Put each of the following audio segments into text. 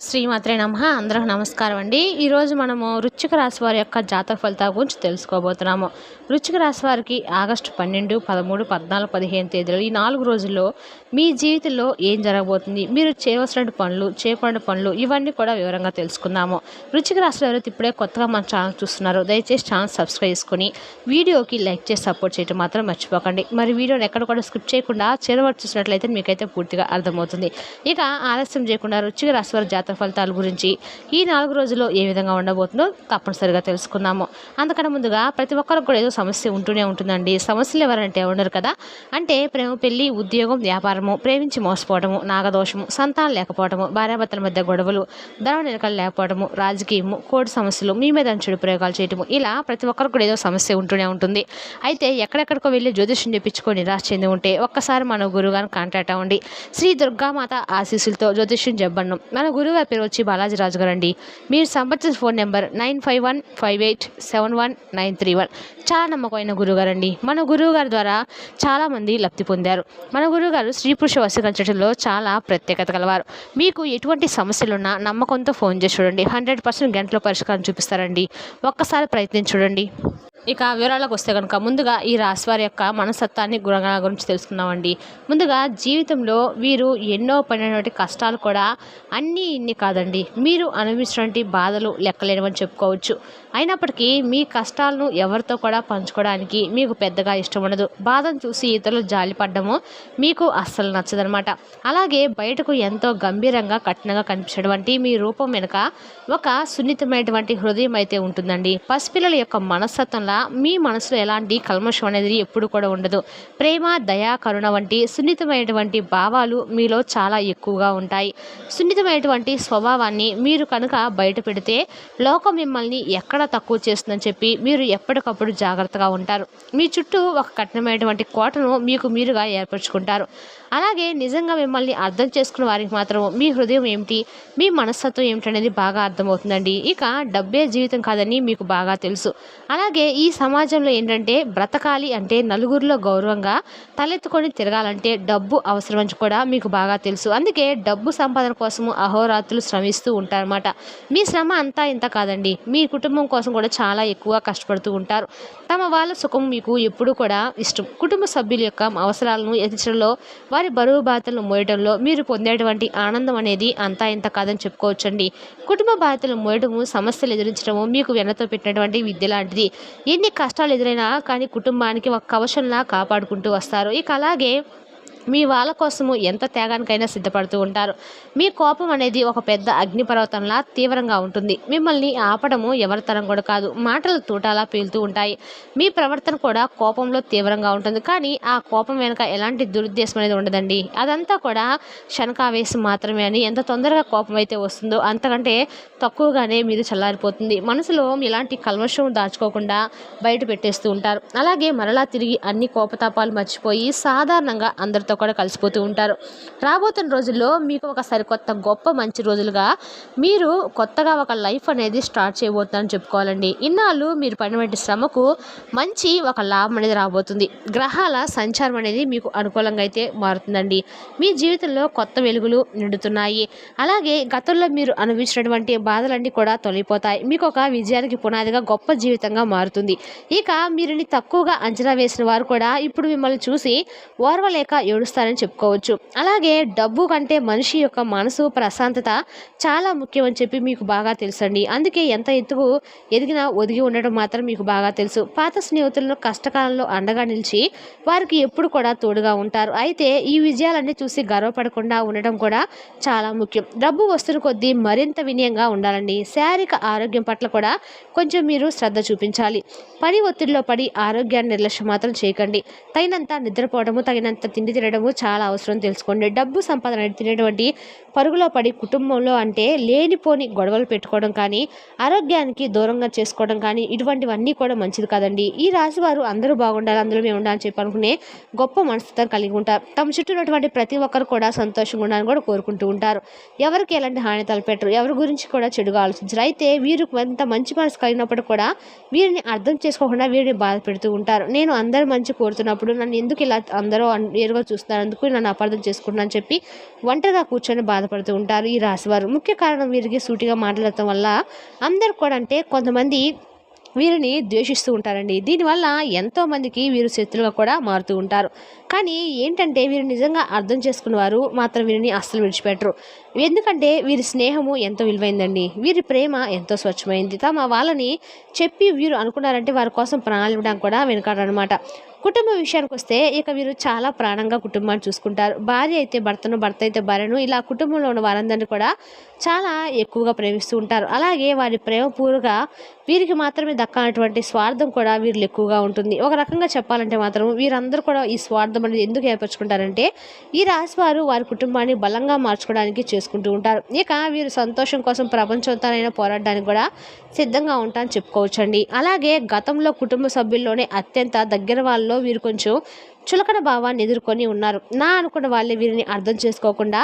శ్రీమాత్రే నమః. అందరికి నమస్కారం అండి. ఈరోజు మనము వృశ్చిక రాశి వారి యొక్క జాతక ఫలితాల గురించి తెలుసుకోబోతున్నాము. వృశ్చిక రాశి వారికి ఆగస్టు 12, 13, 14, 15 తేదీలు ఈ 4 రోజుల్లో మీ జీవితంలో ఏం జరగబోతుంది, మీరు చేయవలసిన పనులు, చేయకూడని పనులు ఇవన్నీ కూడా వివరంగా తెలుసుకుందాము. వృశ్చిక రాశిలో ఎవరైతే ఇప్పుడే కొత్తగా మన ఛానల్ చూస్తున్నారో దయచేసి ఛానల్ సబ్స్క్రైబ్ చేసుకుని వీడియోకి లైక్ చేసి సపోర్ట్ చేయడం మాత్రం మర్చిపోకండి. మరి వీడియోని ఎక్కడ కూడా స్కిప్ చేయకుండా చివరి చూసినట్లయితే మీకైతే పూర్తిగా అర్థమవుతుంది. ఇక ఆలస్యం చేయకుండా వృశ్చిక రాశి వారి జాతక ఫలితాల గురించి ఈ 4 రోజుల్లో ఏ విధంగా ఉండబోతుందో తప్పనిసరిగా తెలుసుకుందాము. అందుకన్నా ముందుగా ప్రతి ఒక్కరికి కూడా ఏదో సమస్య ఉంటూనే ఉంటుందండి. సమస్యలు ఎవరంటే ఉండరు కదా. అంటే ప్రేమ, పెళ్లి, ఉద్యోగం, వ్యాపారము, ప్రేమించి మోసపోవడము, నాగదోషము, సంతానం లేకపోవడము, భార్యాభర్తల మధ్య గొడవలు, ధన నిలకలు లేకపోవడము, రాజకీయము, కోర్టు సమస్యలు, మీ మీద చెడు ప్రయోగాలు చేయటము, ఇలా ప్రతి ఒక్కరికి కూడా ఏదో సమస్య ఉంటూనే ఉంటుంది. అయితే ఎక్కడెక్కడికో వెళ్ళి జ్యోతిష్యం చెప్పించుకొని నిరాశ చెంది ఉంటే ఒక్కసారి మన గురువుగారిని కాంటాక్ట్ అవ్వండి. శ్రీ దుర్గామాత ఆశీస్సులతో జ్యోతిష్యం చెప్పండి. మన గురువు పేరు వచ్చి బాలాజీ రాజు గారు అండి. మీరు సంప్రదించిన ఫోన్ నెంబర్ 9515871931. చాలా నమ్మకమైన గురువుగారు అండి. మన గురువు గారి ద్వారా చాలా మంది లబ్ధి పొందారు. మన గురువు గారు స్త్రీ పురుష వశీకరించడంలో చాలా ప్రత్యేకత కలవారు. మీకు ఎటువంటి సమస్యలున్నా నమ్మకంతో ఫోన్ చేసి చూడండి. 100% గంటలో పరిష్కారం చూపిస్తారండి. ఒక్కసారి ప్రయత్నించి చూడండి. ఇక వివరాలకు వస్తే కనుక ముందుగా ఈ రాశి వారి యొక్క మనస్తత్వాన్ని గుణగణాల గురించి తెలుసుకుందామండి. ముందుగా జీవితంలో వీరు ఎన్నో పడినటువంటి కష్టాలు కూడా అన్నీ ఇన్ని కాదండి. మీరు అనుభవించినటువంటి బాధలు లెక్కలేనివని చెప్పుకోవచ్చు. అయినప్పటికీ మీ కష్టాలను ఎవరితో కూడా పంచుకోవడానికి మీకు పెద్దగా ఇష్టం ఉండదు. బాధను చూసి ఇతరులు జాలిపడ్డము మీకు అస్సలు నచ్చదనమాట. అలాగే బయటకు ఎంతో గంభీరంగా కఠినంగా కనిపించేటువంటి మీ రూపం వెనుక ఒక సున్నితమైనటువంటి హృదయం అయితే ఉంటుందండి. పసిపిల్లల యొక్క మనస్తత్వంలో మీ మనసులో ఎలాంటి కల్మషం అనేది ఎప్పుడు కూడా ఉండదు. ప్రేమ, దయా, కరుణ వంటి సున్నితమైనటువంటి భావాలు మీలో చాలా ఎక్కువగా ఉంటాయి. సున్నితమైనటువంటి స్వభావాన్ని మీరు కనుక బయట పెడితే లోకం మిమ్మల్ని ఎక్కడ తక్కువ చేస్తుందని చెప్పి మీరు ఎప్పటికప్పుడు జాగ్రత్తగా ఉంటారు. మీ చుట్టూ ఒక కఠినమైనటువంటి కోటను మీకు మీరుగా ఏర్పరచుకుంటారు. అలాగే నిజంగా మిమ్మల్ని అర్థం చేసుకున్న వారికి మాత్రం మీ హృదయం ఏమిటి, మీ మనస్తత్వం ఏమిటనేది బాగా అర్థమవుతుందండి. ఇక డబ్బే జీవితం కాదని మీకు బాగా తెలుసు. అలాగే ఈ సమాజంలో ఏంటంటే బ్రతకాలి అంటే నలుగురిలో గౌరవంగా తలెత్తుకొని తిరగాలంటే డబ్బు అవసరమని కూడా మీకు బాగా తెలుసు. అందుకే డబ్బు సంపాదన కోసము అహోరాత్రులు శ్రమిస్తూ ఉంటారన్నమాట. మీ శ్రమ అంతా ఇంత కాదండి. మీ కుటుంబం కోసం కూడా చాలా ఎక్కువ కష్టపడుతూ ఉంటారు. తమ వాళ్ళ సుఖం మీకు ఎప్పుడూ కూడా ఇష్టం. కుటుంబ సభ్యుల యొక్క అవసరాలను ఎదిరించడంలో, వారి బరువు బాధ్యతలను మోయడంలో మీరు పొందేటువంటి ఆనందం అనేది అంతా ఇంత కాదని చెప్పుకోవచ్చండి. కుటుంబ బాధ్యతలు మోయడము, సమస్యలు ఎదిరించడము మీకు వెన్నతో పెట్టినటువంటి విద్య లాంటిది. ఎన్ని కష్టాలు ఎదురైనా కానీ కుటుంబానికి ఒక కవచంలా కాపాడుకుంటూ వస్తారు. ఇక అలాగే మీ వాళ్ళ కోసము ఎంత త్యాగానికైనా సిద్ధపడుతూ ఉంటారు. మీ కోపం అనేది ఒక పెద్ద అగ్నిపర్వతంలా తీవ్రంగా ఉంటుంది. మిమ్మల్ని ఆపడము ఎవరి తరం కూడా కాదు. మాటలు తూటాలా పేలుతూ ఉంటాయి. మీ ప్రవర్తన కూడా కోపంలో తీవ్రంగా ఉంటుంది. కానీ ఆ కోపం వెనుక ఎలాంటి దురుద్దేశం అనేది ఉండదండి. అదంతా కూడా క్షణికావేశం మాత్రమే అని. ఎంత తొందరగా కోపం అయితే వస్తుందో అంతకంటే తక్కువగానే మీరు చల్లారిపోతుంది. మనసులో ఎలాంటి కల్మషం దాచుకోకుండా బయట పెట్టేస్తూ ఉంటారు. అలాగే మరలా తిరిగి అన్ని కోపతాపాలు మర్చిపోయి సాధారణంగా అందరితో కూడా కలిసిపోతూ ఉంటారు. రాబోతున్న రోజుల్లో మీకు ఒక సరికొత్త గొప్ప మంచి రోజులుగా మీరు కొత్తగా ఒక లైఫ్ అనేది స్టార్ట్ చేయబోతున్నారని చెప్పుకోవాలండి. ఇన్నాళ్ళు మీరు పడినటువంటి శ్రమకు మంచి ఒక లాభం అనేది రాబోతుంది. గ్రహాల సంచారం అనేది మీకు అనుకూలంగా అయితే మారుతుందండి. మీ జీవితంలో కొత్త వెలుగులు నిండుతున్నాయి. అలాగే గతంలో మీరు అనుభవించినటువంటి బాధలన్నీ కూడా తొలగిపోతాయి. మీకు ఒక విజయానికి పునాదిగా గొప్ప జీవితంగా మారుతుంది. ఇక మీరుని తక్కువగా అంచనా వేసిన వారు కూడా ఇప్పుడు మిమ్మల్ని చూసి ఓర్వలేక ఏడుస్తారని చెప్పుకోవచ్చు. అలాగే డబ్బు కంటే మనిషి యొక్క మనసు ప్రశాంతత చాలా ముఖ్యమని చెప్పి మీకు బాగా తెలుసండి. అందుకే ఎంత ఎత్తుకు ఎదిగినా ఒదిగి ఉండడం మాత్రం మీకు బాగా తెలుసు. పాత స్నేహితులను కష్టకాలంలో అండగా నిలిచి వారికి ఎప్పుడు కూడా తోడుగా ఉంటారు. అయితే ఈ విజయాలన్నీ చూసి గర్వపడకుండా ఉండడం కూడా చాలా ముఖ్యం. డబ్బు వస్తున్న కొద్దీ మరింత వినయంగా ఉండాలండి. శారీరక ఆరోగ్యం పట్ల కూడా కొంచెం మీరు శ్రద్ధ చూపించాలి. పని ఒత్తిడిలో పడి ఆరోగ్యాన్ని నిర్లక్ష్యం మాత్రం చేయకండి. తగినంత నిద్రపోవడము, తగినంత తిండి తినడము చాలా అవసరం తెలుసుకోండి. డబ్బు సంపాదన తినేటువంటి పరుగులో పడి కుటుంబంలో అంటే లేనిపోని గొడవలు పెట్టుకోవడం కానీ, ఆరోగ్యానికి దూరంగా చేసుకోవడం కానీ ఇటువంటివన్నీ కూడా మంచిది కాదండి. ఈ రాశి వారు అందరూ బాగుండాలి, అందులో మేము ఉండాలని చెప్పి అనుకునే గొప్ప మనస్తత్వం కలిగి ఉంటారు. తమ చుట్టూ ఉన్నటువంటి ప్రతి ఒక్కరు కూడా సంతోషంగా ఉండాలని కూడా కోరుకుంటూ ఉంటారు. ఎవరికి ఎలాంటి హాని తలపెట్టరు. ఎవరి గురించి కూడా చెడుగా ఆలోచించరు. అయితే వీరు ఎంత మంచి మనసు కలిగినప్పుడు కూడా వీరిని అర్థం చేసుకోకుండా వీరిని బాధ పెడుతూ ఉంటారు. నేను అందరూ మంచి కోరుతున్నప్పుడు నన్ను ఎందుకు ఇలా అందరూ ఏరుగా చూస్తున్నారు చేస్తున్నందుకు నన్ను అపార్థం చేసుకుంటున్నాను అని చెప్పి ఒంటరిగా కూర్చొని బాధపడుతూ ఉంటారు ఈ రాశివారు. ముఖ్య కారణం వీరికి సూటిగా మాట్లాడటం వల్ల అందరు కూడా అంటే కొంతమంది వీరిని ద్వేషిస్తూ ఉంటారండి. దీనివల్ల ఎంతోమందికి వీరు శత్రువుగా కూడా మారుతూ ఉంటారు. కానీ ఏంటంటే వీరు నిజంగా అర్థం చేసుకున్న వారు మాత్రం వీరిని అస్సలు విడిచిపెట్టరు. ఎందుకంటే వీరి స్నేహము ఎంతో విలువైందండి. వీరి ప్రేమ ఎంతో స్వచ్ఛమైంది. తమ వాళ్ళని చెప్పి వీరు అనుకున్నారంటే వారి కోసం ప్రాణాలు ఇవ్వడానికి కూడా వెనుకాడనమాట. కుటుంబం విషయానికి వస్తే ఇక వీరు చాలా ప్రాణంగా కుటుంబాన్ని చూసుకుంటారు. భార్య అయితే భర్తను, భర్త అయితే భార్యను, ఇలా కుటుంబంలో ఉన్న వారందరినీ కూడా చాలా ఎక్కువగా ప్రేమిస్తూ ఉంటారు. అలాగే వారి ప్రేమ పూర్వగా వీరికి మాత్రమే దక్కాలన్నటువంటి స్వార్థం కూడా వీరిలో ఎక్కువగా ఉంటుంది. ఒక రకంగా చెప్పాలంటే మాత్రం వీరందరూ కూడా ఈ స్వార్థం అనేది ఎందుకు ఏర్పరచుకుంటారంటే ఈ రాశి వారు వారి కుటుంబాన్ని బలంగా మార్చుకోవడానికి చేసుకుంటూ ఉంటారు. ఇక వీరు సంతోషం కోసం ప్రపంచంతోనైనా పోరాడడానికి కూడా సిద్ధంగా ఉంటారని చెప్పుకోవచ్చండి. అలాగే గతంలో కుటుంబ సభ్యుల్లోనే అత్యంత దగ్గర వాళ్ళలో వీరు కొంచెం చులకన భావాన్ని ఎదుర్కొని ఉన్నారు. నా అనుకున్న వాళ్ళే వీరిని అర్థం చేసుకోకుండా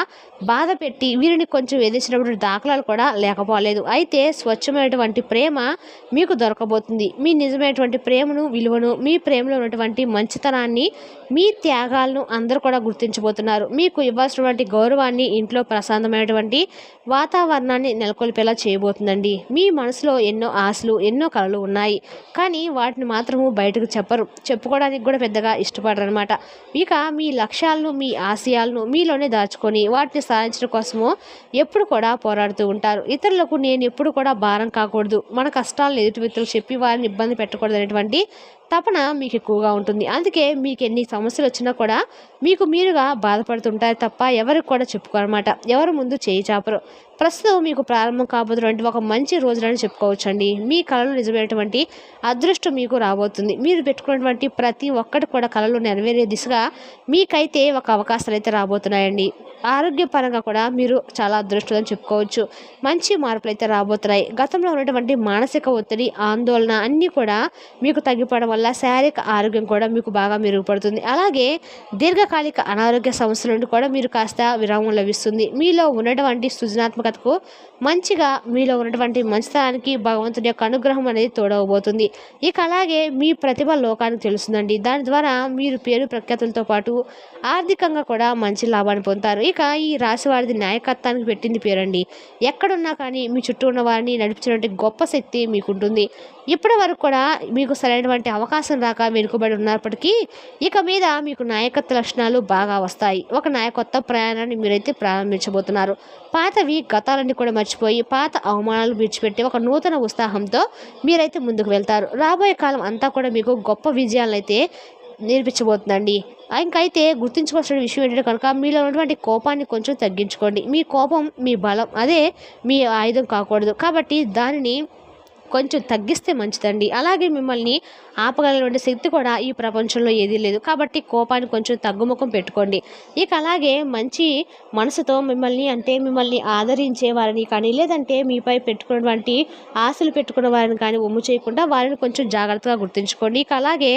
బాధ పెట్టి వీరిని కొంచెం ఎదిరించినప్పుడు దాఖలాలు కూడా లేకపోలేదు. అయితే స్వచ్ఛమైనటువంటి ప్రేమ మీకు దొరకబోతుంది. మీ నిజమైనటువంటి ప్రేమను, విలువను, మీ ప్రేమలో ఉన్నటువంటి మంచితనాన్ని, మీ త్యాగాలను అందరూ కూడా గుర్తించబోతున్నారు. మీకు ఇవ్వాల్సినటువంటి గౌరవాన్ని, ఇంట్లో ప్రశాంతమైనటువంటి వాతావరణాన్ని నెలకొల్పేలా చేయబోతుందండి. మీ మనసులో ఎన్నో ఆశలు, ఎన్నో కలలు ఉన్నాయి. కానీ వాటిని మాత్రము బయటకు చెప్పరు. చెప్పుకోవడానికి కూడా పెద్దగా ఇష్టపడరు అనమాట. ఇక మీ లక్ష్యాలను, మీ ఆశయాలను మీలోనే దాచుకొని వాటిని సాధించడం కోసము ఎప్పుడు కూడా పోరాడుతూ ఉంటారు. ఇతరులకు నేను ఎప్పుడు కూడా భారం కాకూడదు, మన కష్టాలను ఎదుటి వ్యక్తులకు చెప్పి వారిని ఇబ్బంది పెట్టకూడదు అనేటువంటి తపన మీకు ఎక్కువగా ఉంటుంది. అందుకే మీకు ఎన్ని సమస్యలు వచ్చినా కూడా మీకు మీరుగా బాధపడుతుంటారు తప్ప ఎవరికి కూడా చెప్పుకోరన్నమాట. ఎవరు ముందు చేయి చాపరు. ప్రస్తుతం మీకు ప్రారంభం కాబోతున్నటువంటి ఒక మంచి రోజులని చెప్పుకోవచ్చండి. మీ కళలు నిజమైనటువంటి అదృష్టం మీకు రాబోతుంది. మీరు పెట్టుకున్నటువంటి ప్రతి ఒక్కటి కూడా కళలు నెరవేరే దిశగా మీకైతే ఒక అవకాశాలు అయితే రాబోతున్నాయండి. ఆరోగ్యపరంగా కూడా మీరు చాలా అదృష్టం చెప్పుకోవచ్చు. మంచి మార్పులు అయితే రాబోతున్నాయి. గతంలో ఉన్నటువంటి మానసిక ఒత్తిడి, ఆందోళన అన్నీ కూడా మీకు తగ్గిపోవడం వల్ల శారీరక ఆరోగ్యం కూడా మీకు బాగా మెరుగుపడుతుంది. అలాగే దీర్ఘకాలిక అనారోగ్య సమస్యల నుండి కూడా మీరు కాస్త విరామం లభిస్తుంది. మీలో ఉన్నటువంటి సృజనాత్మకతకు మీలో ఉన్నటువంటి మంచితనానికి భగవంతుడి యొక్క అనుగ్రహం అనేది తోడవబోతుంది. ఇక అలాగే మీ ప్రతిభ లోకానికి తెలుస్తుందండి. దాని ద్వారా మీరు పేరు ప్రఖ్యాతులతో పాటు ఆర్థికంగా కూడా మంచి లాభాన్ని పొందుతారు. ఇక ఈ రాశి వారిది నాయకత్వానికి పెట్టింది పేరండి. ఎక్కడున్నా కానీ మీ చుట్టూ ఉన్న వారిని నడిపించినటువంటి గొప్ప శక్తి మీకుంటుంది. ఇప్పటి వరకు కూడా మీకు సరైనటువంటి అవకాశం రాక వెనుకబడి ఉన్నప్పటికీ ఇక మీద మీకు నాయకత్వ లక్షణాలు బాగా వస్తాయి. ఒక కొత్త ప్రయాణాన్ని మీరైతే ప్రారంభించబోతున్నారు. పాతవి గతాలన్నీ కూడా మర్చిపోయి పాత అవమానాలు విడిచిపెట్టి ఒక నూతన ఉత్సాహంతో మీరైతే ముందుకు వెళ్తారు. రాబోయే కాలం అంతా కూడా మీకు గొప్ప విజయాలను అయితే నేర్పించబోతుందండి. ఇంకైతే గుర్తుంచుకోవాల్సిన విషయం ఏంటంటే కనుక మీలో ఉన్నటువంటి కోపాన్ని కొంచెం తగ్గించుకోండి. మీ కోపం మీ బలం, అదే మీ ఆయుధం కాకూడదు. కాబట్టి దానిని కొంచెం తగ్గిస్తే మంచిదండి. అలాగే మిమ్మల్ని ఆపగలిగిన శక్తి కూడా ఈ ప్రపంచంలో ఏదీ లేదు. కాబట్టి కోపాన్ని కొంచెం తగ్గుముఖం పెట్టుకోండి. ఇక అలాగే మంచి మనసుతో మిమ్మల్ని ఆదరించే వారిని కానీ లేదంటే మీపై పెట్టుకున్నటువంటి ఆశలు పెట్టుకున్న వారిని కానీ ఒమ్ము చేయకుండా వారిని కొంచెం జాగ్రత్తగా గుర్తుంచుకోండి. ఇక అలాగే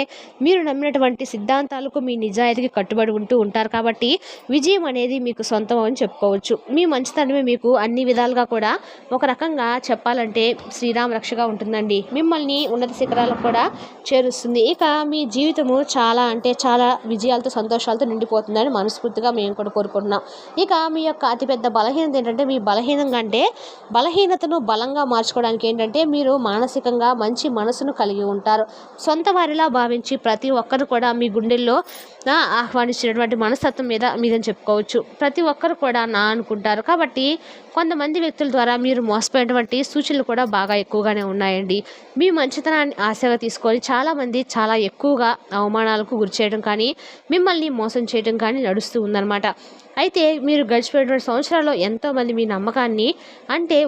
మీరు నమ్మినటువంటి సిద్ధాంతాలకు, మీ నిజాయితీకి కట్టుబడి ఉంటూ ఉంటారు. కాబట్టి విజయం అనేది మీకు సొంతం అని చెప్పుకోవచ్చు. మీ మంచితనమే మీకు అన్ని విధాలుగా కూడా ఒక రకంగా చెప్పాలంటే శ్రీరామ రక్షగా ఉంటుందండి. మిమ్మల్ని ఉన్నత శిఖరాలకు కూడా చేరుస్తుంది. ఇక మీ జీవితము చాలా విజయాలతో, సంతోషాలతో నిండిపోతుందని మనస్ఫూర్తిగా మేము కూడా కోరుకుంటున్నాం. ఇక మీ యొక్క అతిపెద్ద బలహీనత ఏంటంటే మీ బలహీనతను బలంగా మార్చుకోవడానికి ఏంటంటే మీరు మానసికంగా మంచి మనసును కలిగి ఉంటారు. సొంత వారిలా భావించి ప్రతి ఒక్కరు కూడా మీ గుండెల్లో ఆహ్వానించినటువంటి మనస్తత్వం మీదని చెప్పుకోవచ్చు. ప్రతి ఒక్కరు కూడా నా అనుకుంటారు. కాబట్టి కొంతమంది వ్యక్తుల ద్వారా మీరు మోసపోయినటువంటి సూచనలు కూడా బాగా ఎక్కువగానే ఉన్నాయండి. మీ మంచితనాన్ని ఆశగా తీసుకొని చాలామంది చాలా ఎక్కువగా అవమానాలకు గురి చేయడం కానీ మిమ్మల్ని మోసం చేయడం కానీ నడుస్తూ ఉందన్నమాట. అయితే మీరు గడిచిపోయినటువంటి సంవత్సరాల్లో ఎంతోమంది మీ నమ్మకాన్ని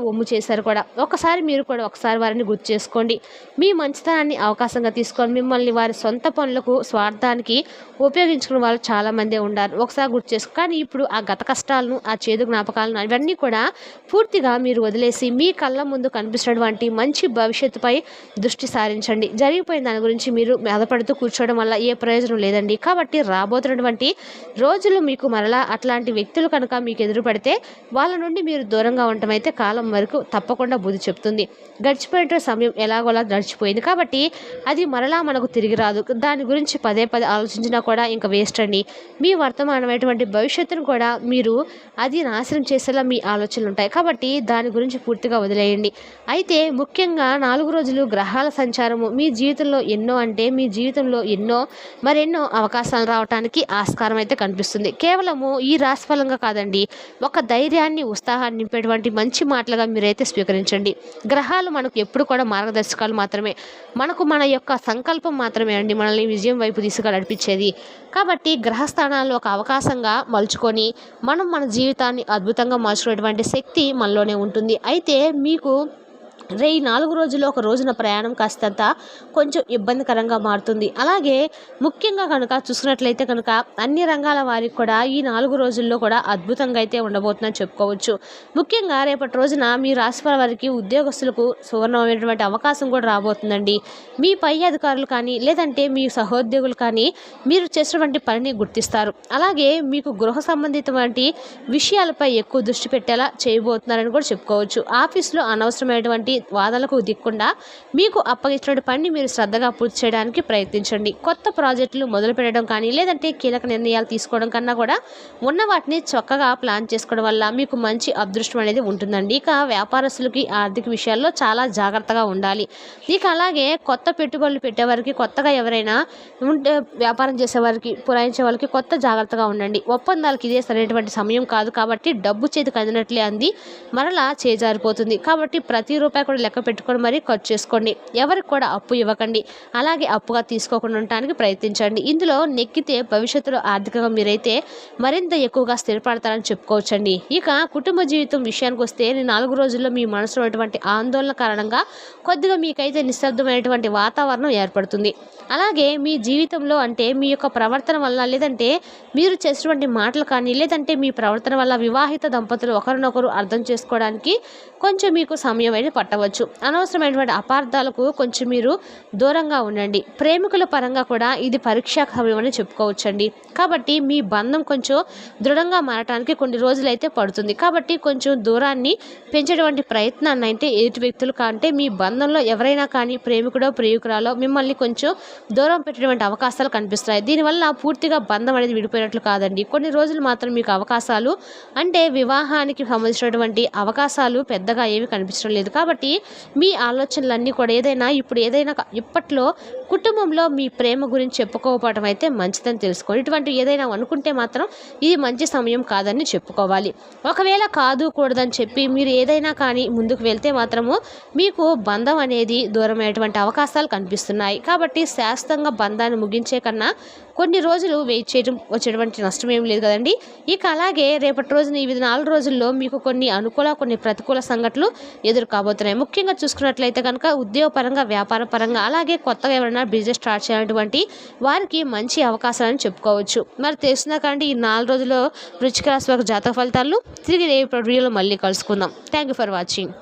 ఒమ్ము చేశారు కూడా. ఒకసారి వారిని గుర్తు చేసుకోండి. మీ మంచితనాన్ని అవకాశంగా తీసుకొని మిమ్మల్ని వారి సొంత పనులకు, స్వార్థానికి ఉపయోగించుకున్న వాళ్ళు చాలామందే ఉన్నారు. ఒకసారి గుర్తు చేసుకో. కానీ ఇప్పుడు ఆ గత కష్టాలను, ఆ చేదు జ్ఞాపకాలను ఇవన్నీ కూడా పూర్తిగా మీరు వదిలేసి మీ కళ్ళ ముందు కనిపిస్తున్నటువంటి మంచి భవిష్యత్తుపై దృష్టి సారించండి. జరిగిపోయిన దాని గురించి మీరు బాధపడుతూ కూర్చోవడం వల్ల ఏ ప్రయోజనం లేదండి. కాబట్టి రాబోతున్నటువంటి రోజులు మీకు మరలా అట్లా అలాంటి వ్యక్తులు కనుక మీకు ఎదురుపడితే వాళ్ళ నుండి మీరు దూరంగా ఉండటం అయితే కాలం వరకు తప్పకుండా బుద్ధి చెప్తుంది. గడిచిపోయిన సమయం ఎలాగోలా గడిచిపోయింది కాబట్టి అది మరలా మనకు తిరిగి రాదు. దాని గురించి పదే పదే ఆలోచించినా కూడా ఇంకా వేస్ట్ అండి. మీ వర్తమానమైనటువంటి భవిష్యత్తును కూడా మీరు అది నాశనం చేసేలా మీ ఆలోచనలు ఉంటాయి కాబట్టి దాని గురించి పూర్తిగా వదిలేయండి. అయితే ముఖ్యంగా 4 రోజులు గ్రహాల సంచారము మీ జీవితంలో మీ జీవితంలో మరెన్నో అవకాశాలు రావడానికి ఆస్కారం అయితే కనిపిస్తుంది. కేవలము ఈ రాశిఫలంగా కాదండి, ఒక ధైర్యాన్ని ఉత్సాహాన్ని నింపేటువంటి మంచి మాటలుగా మీరైతే స్వీకరించండి. గ్రహాలు మనకు ఎప్పుడు కూడా మార్గదర్శకాలు మాత్రమే, మన యొక్క సంకల్పం మాత్రమే అండి మనల్ని విజయం వైపు దిశగా నడిపించేది. కాబట్టి గ్రహస్థానాల్లో ఒక అవకాశంగా మలుచుకొని మన జీవితాన్ని అద్భుతంగా మార్చుకునేటువంటి శక్తి మనలోనే ఉంటుంది. అయితే మీకు ఈ 4 రోజుల్లో ఒక రోజున ప్రయాణం కాస్తంత కొంచెం ఇబ్బందికరంగా మారుతుంది. అలాగే ముఖ్యంగా కనుక చూసుకున్నట్లయితే కనుక అన్ని రంగాల వారికి కూడా ఈ 4 రోజుల్లో కూడా అద్భుతంగా అయితే ఉండబోతుందని చెప్పుకోవచ్చు. ముఖ్యంగా రేపటి రోజున మీ రాశి వారికి ఉద్యోగస్తులకు సువర్ణమైనటువంటి అవకాశం కూడా రాబోతుందండి. మీ పై అధికారులు కానీ లేదంటే మీ సహోద్యోగులు కానీ మీరు చేసినటువంటి పనిని గుర్తిస్తారు. అలాగే మీకు గృహ సంబంధితమైన విషయాలపై ఎక్కువ దృష్టి పెట్టేలా చేయబోతున్నారని కూడా చెప్పుకోవచ్చు. ఆఫీసులో అనవసరమైనటువంటి వాదనలకు దిక్కుండా మీకు అప్పగించిన పనిని మీరు శ్రద్ధగా పూర్తి చేయడానికి ప్రయత్నించండి. కొత్త ప్రాజెక్టులు మొదలు పెట్టడం కానీ లేదంటే కీలక నిర్ణయాలు తీసుకోవడం కన్నా కూడా ఉన్న వాటిని చక్కగా ప్లాన్ చేసుకోవడం వల్ల మీకు మంచి అదృష్టం అనేది ఉంటుందండి. ఇక వ్యాపారస్తులకి ఆర్థిక విషయాల్లో చాలా జాగ్రత్తగా ఉండాలి. ఇక అలాగే కొత్త పెట్టుబడులు పెట్టేవారికి, కొత్తగా ఎవరైనా ఉంటే వ్యాపారం చేసేవారికి, పురాయించే వాళ్ళకి కొత్త జాగ్రత్తగా ఉండండి. ఒప్పందాలకు ఇదే సరైనటువంటి సమయం కాదు కాబట్టి డబ్బు చేతికి అందినట్లే అంది మరలా చేజారిపోతుంది. కాబట్టి ప్రతి రూపాయి కూడా లెక్క పెట్టుకొని మరీ ఖర్చు చేసుకోండి. ఎవరికి కూడా అప్పు ఇవ్వకండి. అలాగే అప్పుగా తీసుకోకుండా ఉండటానికి ప్రయత్నించండి. ఇందులో నెక్కితే భవిష్యత్తులో ఆర్థికంగా మీరైతే మరింత ఎక్కువగా స్థిరపడతారని చెప్పుకోవచ్చండి. ఇక కుటుంబ జీవితం విషయానికి వస్తే 4 రోజుల్లో మీ మనసులో ఉన్నటువంటి ఆందోళన కారణంగా కొద్దిగా మీకైతే నిశ్శబ్దమైనటువంటి వాతావరణం ఏర్పడుతుంది. అలాగే మీ జీవితంలో మీ యొక్క ప్రవర్తన వల్ల లేదంటే మీరు చేసినటువంటి మాటలు కానీ లేదంటే మీ ప్రవర్తన వల్ల వివాహిత దంపతులు ఒకరినొకరు అర్థం చేసుకోవడానికి కొంచెం మీకు సమయం అయితే పట్టవచ్చు. అనవసరమైనటువంటి అపార్థాలకు కొంచెం మీరు దూరంగా ఉండండి. ప్రేమికుల పరంగా కూడా ఇది పరీక్షా సమయం అని చెప్పుకోవచ్చండి. కాబట్టి మీ బంధం కొంచెం దృఢంగా మారటానికి కొన్ని రోజులు అయితే పడుతుంది. కాబట్టి కొంచెం దూరాన్ని పెంచేటువంటి ప్రయత్నాన్ని అయితే ఎదుటి వ్యక్తులు కంటే మీ బంధంలో ఎవరైనా కానీ ప్రేమికుడో ప్రేమికురాలో మిమ్మల్ని కొంచెం దూరం పెట్టేటువంటి అవకాశాలు కనిపిస్తాయి. దీనివల్ల పూర్తిగా బంధం అనేది విడిపోయినట్లు కాదండి. కొన్ని రోజులు మాత్రం మీకు అవకాశాలు వివాహానికి సంబంధించినటువంటి అవకాశాలు పెద్దగా ఏమీ కనిపించడం లేదు. కాబట్టి మీ ఆలోచనలన్నీ కూడా ఇప్పట్లో కుటుంబంలో మీ ప్రేమ గురించి చెప్పుకోకపోవడం అయితే మంచిదని తెలుసుకోండి. ఇటువంటి ఏదైనా అనుకుంటే మాత్రం ఇది మంచి సమయం కాదని చెప్పుకోవాలి. ఒకవేళ కాదు కూడదని చెప్పి మీరు ఏదైనా కానీ ముందుకు వెళ్తే మాత్రము మీకు బంధం అనేది దూరమైనటువంటి అవకాశాలు కనిపిస్తున్నాయి. కాబట్టి శాశ్వతంగా బంధాన్ని ముగించే కన్నా కొన్ని రోజులు వెయిట్ చేయడం వచ్చేటువంటి నష్టం ఏం లేదు కదండి. ఇక అలాగే రేపటి రోజున ఈ 4 రోజుల్లో మీకు కొన్ని అనుకూల కొన్ని ప్రతికూల సంఘటనలు ఎదురు కాబోతున్నాయి. ముఖ్యంగా చూసుకున్నట్లయితే కనుక ఉద్యోగపరంగా, వ్యాపార పరంగా, అలాగే కొత్తగా ఎవరైనా బిజినెస్ స్టార్ట్ చేయాలన్నటువంటి వారికి మంచి అవకాశాలని చెప్పుకోవచ్చు. మరి తెలిసిందా కండి ఈ 4 రోజుల్లో వృశ్చిక రాశి వారి జాతక ఫలితాలు. తిరిగి రేపటి వీడియోలో మళ్ళీ కలుసుకుందాం. Thank you for watching.